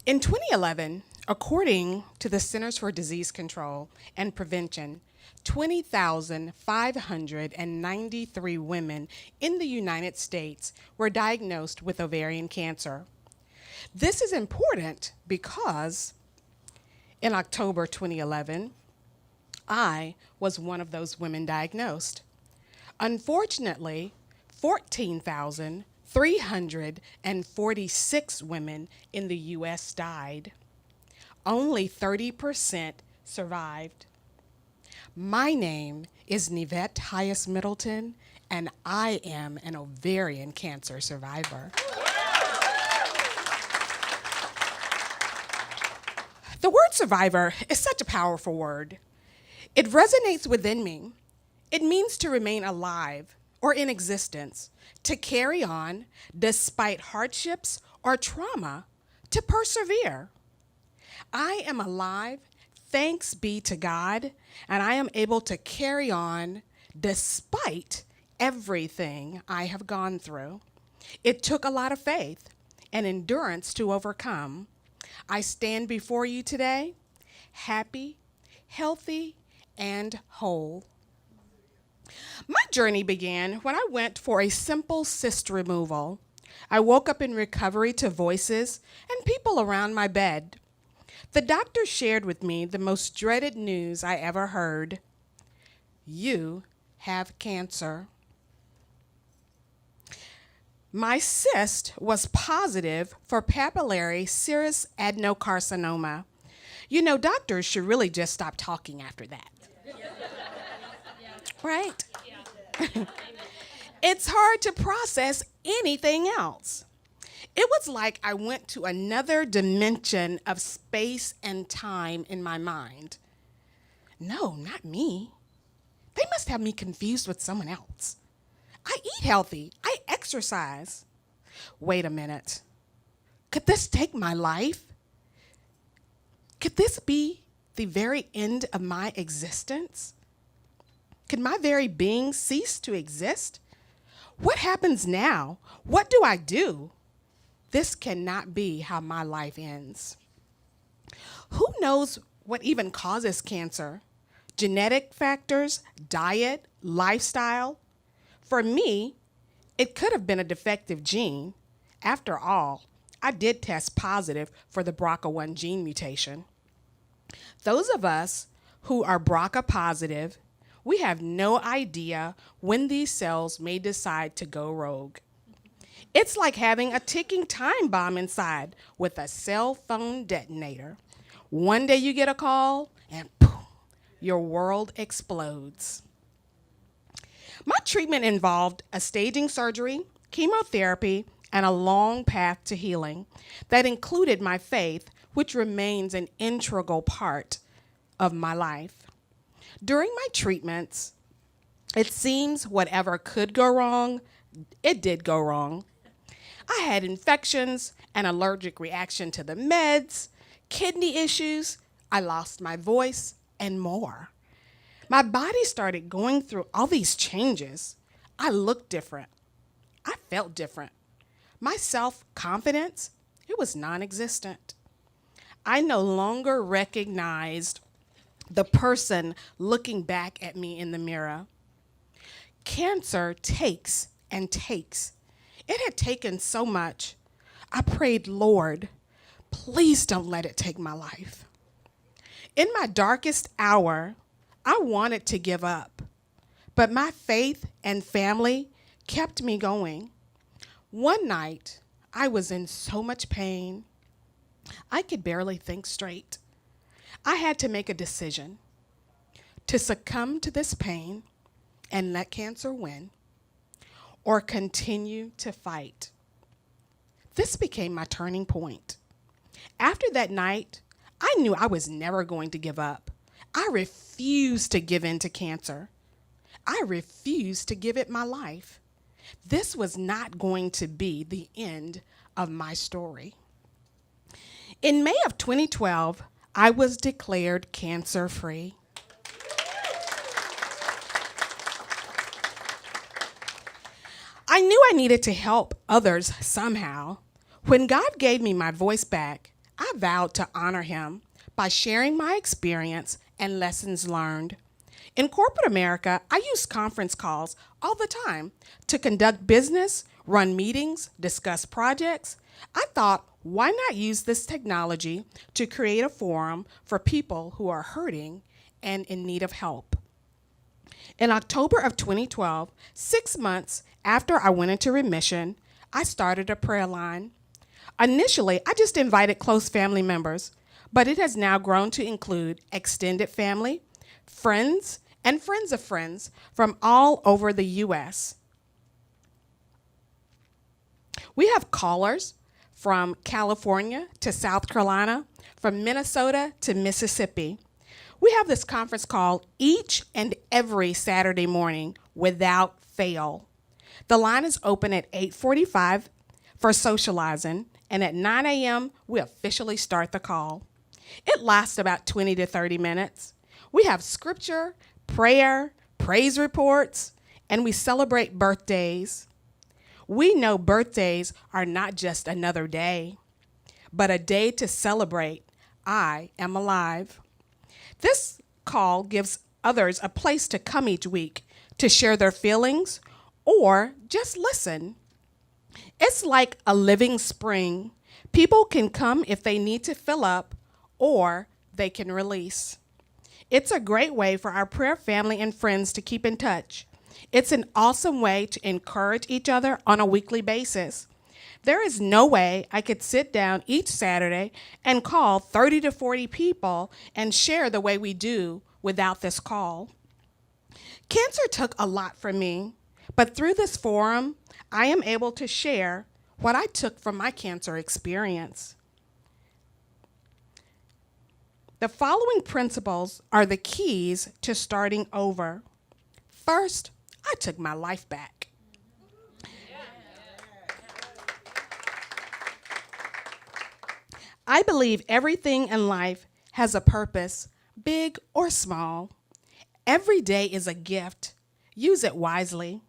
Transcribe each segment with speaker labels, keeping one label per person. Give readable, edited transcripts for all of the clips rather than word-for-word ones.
Speaker 1: In 2011, according to the Centers for Disease Control and Prevention, 20,593 women in the United States were diagnosed with ovarian cancer. This is important because in October 2011, I was one of those women diagnosed. Unfortunately, 14,346 women in the U.S. died. Only 30% survived. My name is Nevette Tyus-Middleton, and I am an ovarian cancer survivor. The word survivor is such a powerful word. It resonates within me. It means to remain alive or in existence, to carry on despite hardships or trauma, to persevere. I am alive, thanks be to God, and I am able to carry on despite everything I have gone through. It took a lot of faith and endurance to overcome. I stand before you today, happy, healthy, and whole. My journey began when I went for a simple cyst removal. I woke up in recovery to voices and people around my bed. The doctor shared with me the most dreaded news I ever heard. You have cancer. My cyst was positive for papillary serous adenocarcinoma. You know, doctors should really just stop talking after that. Right? It's hard to process anything else. It was like I went to another dimension of space and time in my mind. No, not me. They must have me confused with someone else. I eat healthy. I exercise. Wait a minute. Could this take my life? Could this be the very end of my existence? Could my very being cease to exist? What happens now? What do I do? This cannot be how my life ends. Who knows what even causes cancer? Genetic factors, diet, lifestyle? For me, it could have been a defective gene. After all, I did test positive for the BRCA1 gene mutation. Those of us who are BRCA positive, we have no idea when these cells may decide to go rogue. It's like having a ticking time bomb inside with a cell phone detonator. One day you get a call and boom, your world explodes. My treatment involved a staging surgery, chemotherapy, and a long path to healing that included my faith, which remains an integral part of my life. During my treatments, it seems whatever could go wrong, it did go wrong. I had infections, an allergic reaction to the meds, kidney issues, I lost my voice, and more. My body started going through all these changes. I looked different. I felt different. My self-confidence, it was non-existent. I no longer recognized the person looking back at me in the mirror. Cancer takes and takes. It had taken so much. I prayed, Lord, please don't let it take my life. In my darkest hour, I wanted to give up, but my faith and family kept me going. One night, I was in so much pain, I could barely think straight. I had to make a decision to succumb to this pain and let cancer win, or continue to fight. This became my turning point. After that night, I knew I was never going to give up. I refused to give in to cancer. I refused to give it my life. This was not going to be the end of my story. In May of 2012, I was declared cancer-free. I knew I needed to help others somehow. When God gave me my voice back, I vowed to honor him by sharing my experience and lessons learned. In corporate America, I use conference calls all the time to conduct business, run meetings, discuss projects. I thought, why not use this technology to create a forum for people who are hurting and in need of help? In October of 2012, 6 months after I went into remission, I started a prayer line. Initially, I just invited close family members, but it has now grown to include extended family, friends, and friends of friends from all over the U.S. We have callers from California to South Carolina, from Minnesota to Mississippi. We have this conference call each and every Saturday morning without fail. The line is open at 8:45 for socializing, and at 9 a.m., we officially start the call. It lasts about 20 to 30 minutes. We have scripture, prayer, praise reports, and we celebrate birthdays. We know birthdays are not just another day, but a day to celebrate I am alive. This call gives others a place to come each week to share their feelings or just listen. It's like a living spring. People can come if they need to fill up or they can release. It's a great way for our prayer family and friends to keep in touch. It's an awesome way to encourage each other on a weekly basis. There is no way I could sit down each Saturday and call 30 to 40 people and share the way we do without this call. Cancer took a lot from me, but through this forum, I am able to share what I took from my cancer experience. The following principles are the keys to starting over. First, I took my life back. I believe everything in life has a purpose, big or small. Every day is a gift. Use it wisely.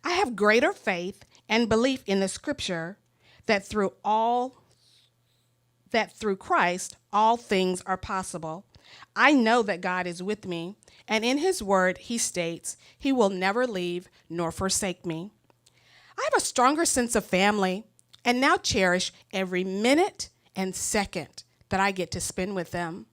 Speaker 1: I have greater faith and belief in the scripture that through Christ, all things are possible. I know that God is with me, and in his word, he states, he will never leave nor forsake me. I have a stronger sense of family and now cherish every minute and second that I get to spend with them.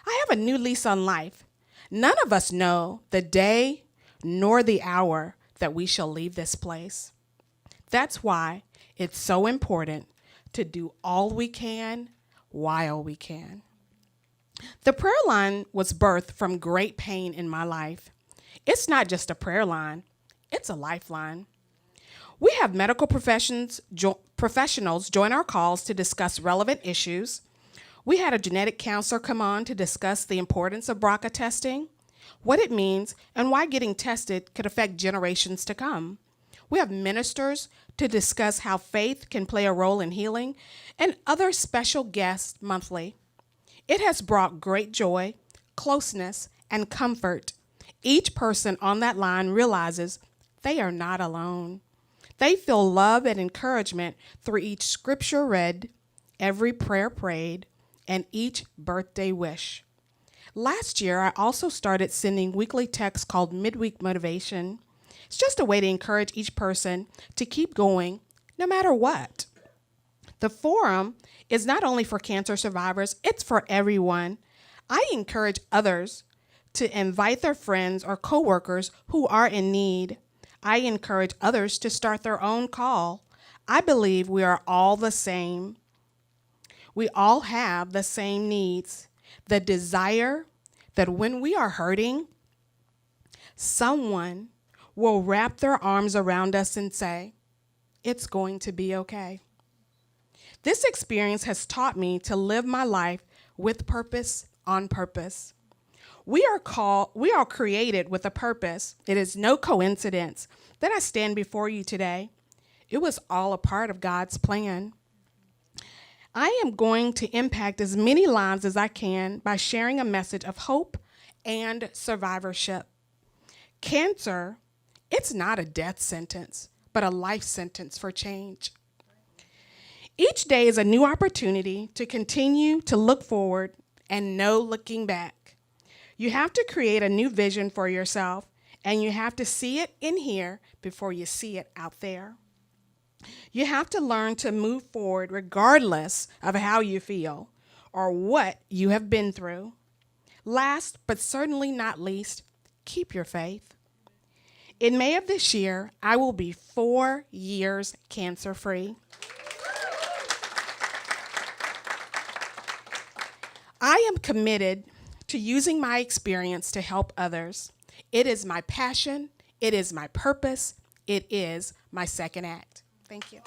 Speaker 1: I have a new lease on life. None of us know the day nor the hour that we shall leave this place. That's why it's so important to do all we can while we can. The prayer line was birthed from great pain in my life. It's not just a prayer line, it's a lifeline. We have medical professionals join our calls to discuss relevant issues. We had a genetic counselor come on to discuss the importance of BRCA testing, what it means, and why getting tested could affect generations to come. We have ministers to discuss how faith can play a role in healing, and other special guests monthly. It has brought great joy, closeness, and comfort. Each person on that line realizes they are not alone. They feel love and encouragement through each scripture read, every prayer prayed, and each birthday wish. Last year, I also started sending weekly texts called Midweek Motivation. It's just a way to encourage each person to keep going no matter what. The forum is not only for cancer survivors, it's for everyone. I encourage others to invite their friends or coworkers who are in need. I encourage others to start their own call. I believe we are all the same. We all have the same needs. The desire that when we are hurting, someone will wrap their arms around us and say, it's going to be okay. This experience has taught me to live my life with purpose on purpose. We are created with a purpose. It is no coincidence that I stand before you today. It was all a part of God's plan. I am going to impact as many lives as I can by sharing a message of hope and survivorship. Cancer, it's not a death sentence, but a life sentence for change. Each day is a new opportunity to continue to look forward and no looking back. You have to create a new vision for yourself, and you have to see it in here before you see it out there. You have to learn to move forward regardless of how you feel or what you have been through. Last, but certainly not least, keep your faith. In May of this year, I will be 4 years cancer-free. I am committed to using my experience to help others. It is my passion, it is my purpose, it is my second act. Thank you.